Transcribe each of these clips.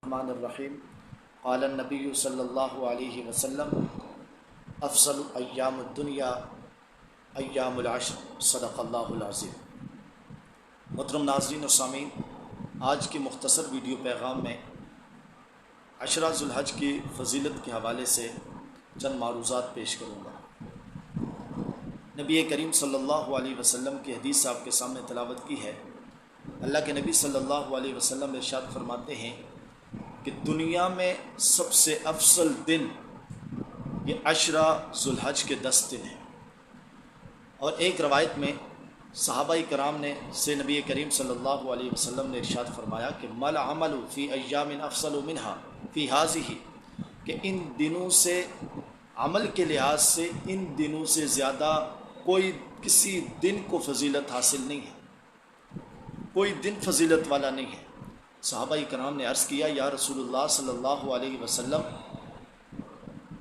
الرحمن الرحیم قال النبی صلی اللہ علیہ وسلم افضل ایام الدنیا ایام العشر صدق اللہ العظیم۔ محترم ناظرین و سامعین، آج کی مختصر ویڈیو پیغام میں عشرہ ذو الحج کی فضیلت کے حوالے سے چند معروضات پیش کروں گا۔ نبی کریم صلی اللہ علیہ وسلم کی حدیث آپ کے سامنے تلاوت کی ہے۔ اللہ کے نبی صلی اللہ علیہ وسلم ارشاد فرماتے ہیں کہ دنیا میں سب سے افضل دن یہ عشرہ ذو الحج کے 10 دن ہیں۔ اور ایک روایت میں صحابہ کرام نے سے نبی کریم صلی اللہ علیہ وسلم نے ارشاد فرمایا کہ مل عمل فی ایام افضل منہا فی ہذہ، کہ ان دنوں سے عمل کے لحاظ سے ان دنوں سے زیادہ کوئی کسی دن کو فضیلت حاصل نہیں ہے، کوئی دن فضیلت والا نہیں ہے۔ صحابہ کرام نے عرض کیا یا رسول اللہ صلی اللہ علیہ وسلم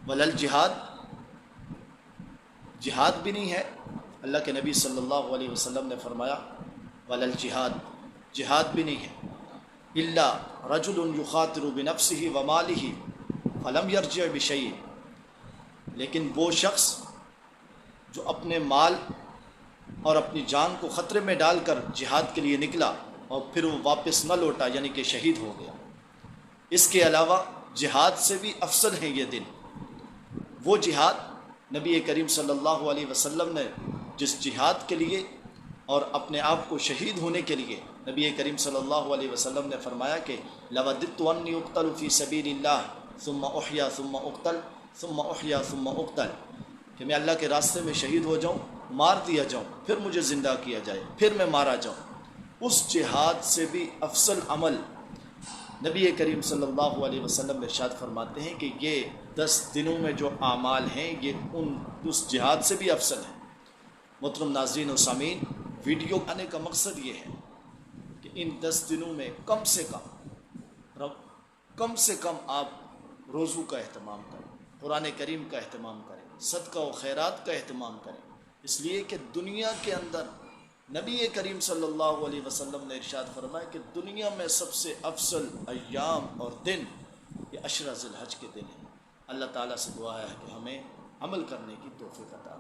ولل جہاد، جہاد بھی نہیں ہے؟ اللہ کے نبی صلی اللہ علیہ وسلم نے فرمایا ولل جہاد، جہاد بھی نہیں ہے، الا رجل یخاطر بنفسہ ومالہ فلم یرجع بشیء، لیکن وہ شخص جو اپنے مال اور اپنی جان کو خطرے میں ڈال کر جہاد کے لیے نکلا اور پھر وہ واپس نہ لوٹا، یعنی کہ شہید ہو گیا۔ اس کے علاوہ جہاد سے بھی افضل ہیں یہ دن، وہ جہاد نبی کریم صلی اللہ علیہ وسلم نے جس جہاد کے لیے اور اپنے آپ کو شہید ہونے کے لیے نبی کریم صلی اللہ علیہ وسلم نے فرمایا کہ لوددت انی اقتل فی سبیل اللہ ثم احیا ثم اقتل ثم احیا ثم اقتل، کہ میں اللہ کے راستے میں شہید ہو جاؤں، مار دیا جاؤں، پھر مجھے زندہ کیا جائے، پھر میں مارا جاؤں۔ اس جہاد سے بھی افضل عمل نبی کریم صلی اللہ علیہ وسلم ارشاد فرماتے ہیں کہ یہ 10 دنوں میں جو اعمال ہیں یہ اس جہاد سے بھی افضل ہیں۔ محترم ناظرین و سامعین، ویڈیو آنے کا مقصد یہ ہے کہ ان 10 دنوں میں کم سے کم آپ روزوں کا اہتمام کریں، قرآن کریم کا اہتمام کریں، صدقہ و خیرات کا اہتمام کریں، اس لیے کہ دنیا کے اندر نبی کریم صلی اللہ علیہ وسلم نے ارشاد فرمایا کہ دنیا میں سب سے افضل ایام اور دن یہ عشرہ ذو الحج کے دن ہیں۔ اللہ تعالیٰ سے دعا ہے کہ ہمیں عمل کرنے کی توفیق عطا